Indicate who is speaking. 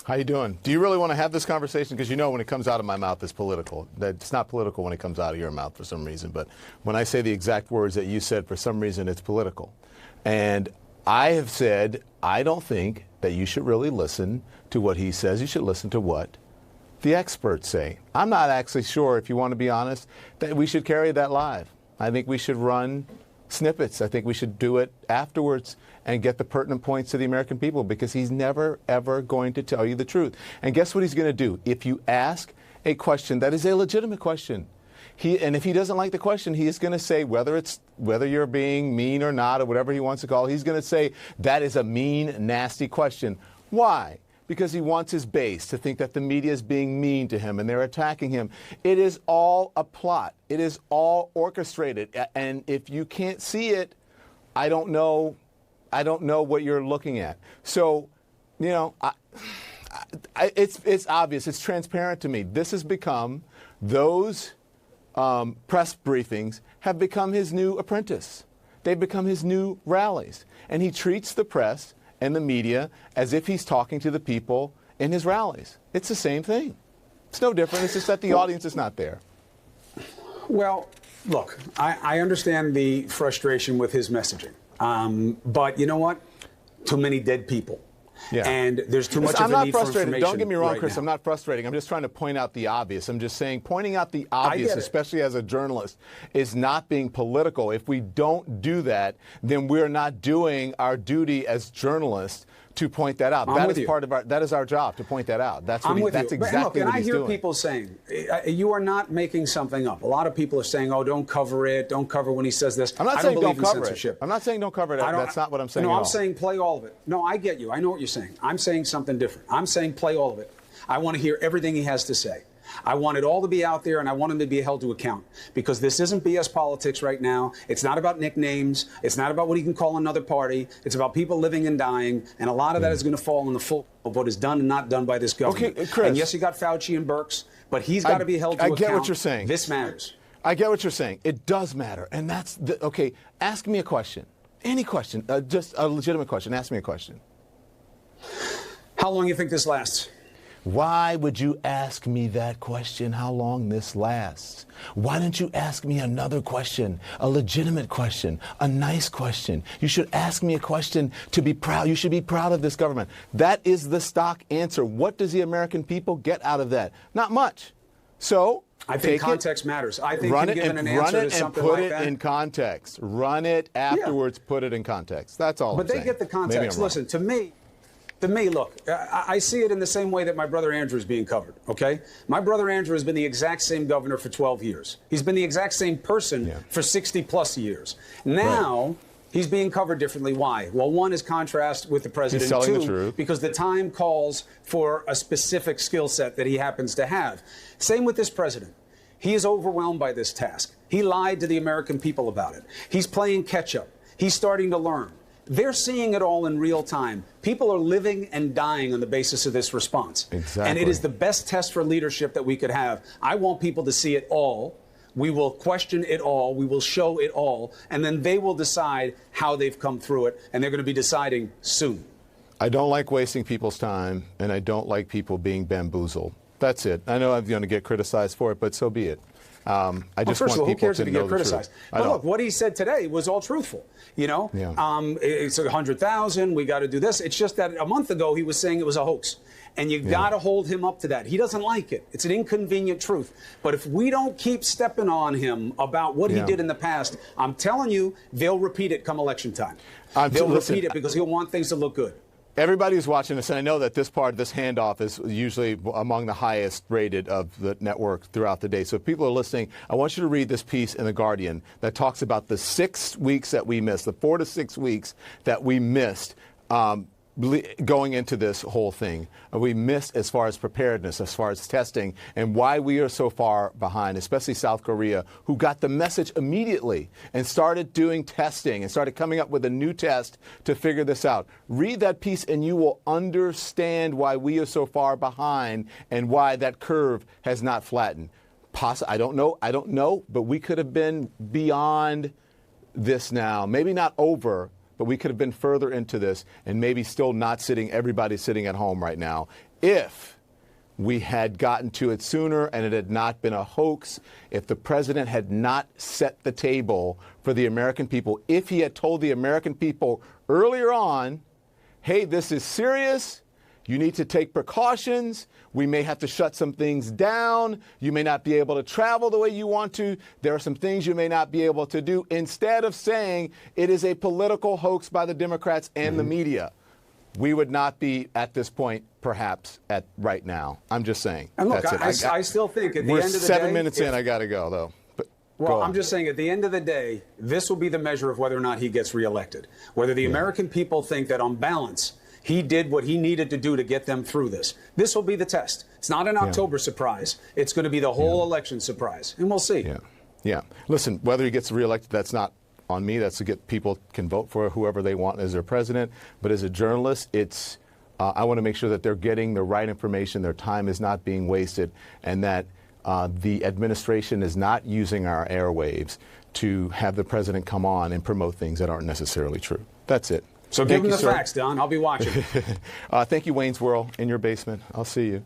Speaker 1: How you doing? Do you really want to have this conversation? Because you know when it comes out of my mouth, it's political. It's not political when it comes out of your mouth for some reason. But when I say the exact words that you said, for some reason, it's political. And I have said, I don't think that you should really listen to what he says. You should listen to what the experts say. I'm not actually sure, if you want to be honest, that we should carry that live. I think we should run snippets. I think we should do it afterwards and get the pertinent points to the American people, because he's never, ever going to tell you the truth. And guess what he's going to do? If you ask a question that is a legitimate question, and if he doesn't like the question, he is going to say, whether you're being mean or not, or whatever he wants to call it, he's going to say that is a mean, nasty question. Why? Because he wants his base to think that the media is being mean to him and they're attacking him. It is all a plot. It is all orchestrated. And if you can't see it, I don't know what you're looking at. So, you know, it's obvious. It's transparent to me. This has become, those press briefings have become his new apprentice. They've become his new rallies. And he treats the press and the media as if he's talking to the people in his rallies. It's the same thing. It's no different. It's just that the audience is not there.
Speaker 2: Well, look, I understand the frustration with his messaging. But you know what? Too many dead people. Yeah. And there's too much of a need for information.
Speaker 1: Don't get me wrong,
Speaker 2: right
Speaker 1: Chris.
Speaker 2: now.
Speaker 1: I'm not frustrating. I'm just trying to point out the obvious. I'm just saying pointing out the obvious, especially as a journalist, is not being political. If we don't do that, then we're not doing our duty as journalists to point that out. That is part of that is our job, to point that out. That's what that's exactly what he's doing.
Speaker 2: And I hear people saying, you are not making something up. A lot of people are saying, oh, don't cover it. Don't cover when he says this.
Speaker 1: I'm not saying don't cover it. I'm not saying don't cover it. That's not what I'm saying.
Speaker 2: No, I'm saying play all of it. No, I get you. I know what you're saying. I'm saying something different. I'm saying play all of it. I want to hear everything he has to say. I want it all to be out there, and I want him to be held to account, because this isn't BS politics right now. It's not about nicknames. It's not about what he can call another party. It's about people living and dying, and a lot of that is going to fall in the full of what is done and not done by this government.
Speaker 1: Okay, Chris.
Speaker 2: And yes, you got Fauci and Birx, but he's got to be held to account.
Speaker 1: I get what you're saying.
Speaker 2: This matters.
Speaker 1: I get what you're saying. It does matter, and that's okay. Ask me a question, any question, just a legitimate question. Ask me a question.
Speaker 2: How long do you think this lasts?
Speaker 1: Why would you ask me that question, how long this lasts? Why don't you ask me another question, a legitimate question, a nice question? You should ask me a question to be proud. You should be proud of this government. That is the stock answer. What does the American people get out of that? Not much. So
Speaker 2: I think context matters. I think run it and run it and
Speaker 1: put it in context. Run it afterwards, put it in context. That's all I'm saying.
Speaker 2: But they get the context. Listen, to me, look, I see it in the same way that my brother Andrew is being covered, okay? My brother Andrew has been the exact same governor for 12 years. He's been the exact same person for 60-plus years. Now, he's being covered differently. Why? Well, one is contrast with the president.
Speaker 1: He's telling the truth.
Speaker 2: Because the time calls for a specific skill set that he happens to have. Same with this president. He is overwhelmed by this task. He lied to the American people about it. He's playing catch-up. He's starting to learn. They're seeing it all in real time. People are living and dying on the basis of this response.
Speaker 1: Exactly.
Speaker 2: And it is the best test for leadership that we could have. I want people to see it all. We will question it all. We will show it all. And then they will decide how they've come through it. And they're going to be deciding soon.
Speaker 1: I don't like wasting people's time, and I don't like people being bamboozled. That's it. I know I'm going to get criticized for it, but so be it. I just want people
Speaker 2: who cares
Speaker 1: to
Speaker 2: if
Speaker 1: know
Speaker 2: get criticized? But look, what he said today was all truthful. You know, it's 100,000. We got to do this. It's just that a month ago he was saying it was a hoax, and you got to hold him up to that. He doesn't like it. It's an inconvenient truth. But if we don't keep stepping on him about what he did in the past, I'm telling you, they'll repeat it come election time. They'll repeat it because he'll want things to look good.
Speaker 1: Everybody who's watching this, and I know that this handoff is usually among the highest rated of the network throughout the day. So if people are listening, I want you to read this piece in The Guardian that talks about the 6 weeks that we missed, the 4 to 6 weeks that we missed going into this whole thing. We missed as far as preparedness, as far as testing, and why we are so far behind, especially South Korea, who got the message immediately and started doing testing and started coming up with a new test to figure this out. Read that piece and you will understand why we are so far behind and why that curve has not flattened. I don't know, but we could have been beyond this now. Maybe not over, but we could have been further into this and maybe still not everybody sitting at home right now if we had gotten to it sooner and it had not been a hoax, if the president had not set the table for the American people, if he had told the American people earlier on, hey, this is serious. You need to take precautions. We may have to shut some things down. You may not be able to travel the way you want to. There are some things you may not be able to do. Instead of saying it is a political hoax by the Democrats and the media, we would not be at this point, perhaps, at right now. I'm just saying.
Speaker 2: And look,
Speaker 1: that's
Speaker 2: I still think at the end of the day...
Speaker 1: We're 7 minutes in. I got to go, though.
Speaker 2: Well, I'm just saying, at the end of the day, this will be the measure of whether or not he gets reelected. Whether the American people think that, on balance, he did what he needed to do to get them through this. This will be the test. It's not an October surprise. It's going to be the whole election surprise, and we'll see.
Speaker 1: Yeah. Listen, whether he gets reelected, that's not on me. That's to get people can vote for whoever they want as their president. But as a journalist, it's I want to make sure that they're getting the right information, their time is not being wasted, and that the administration is not using our airwaves to have the president come on and promote things that aren't necessarily true. That's it.
Speaker 2: So give him the facts, Don. I'll be watching.
Speaker 1: Thank you, Wayne's World, in your basement. I'll see you.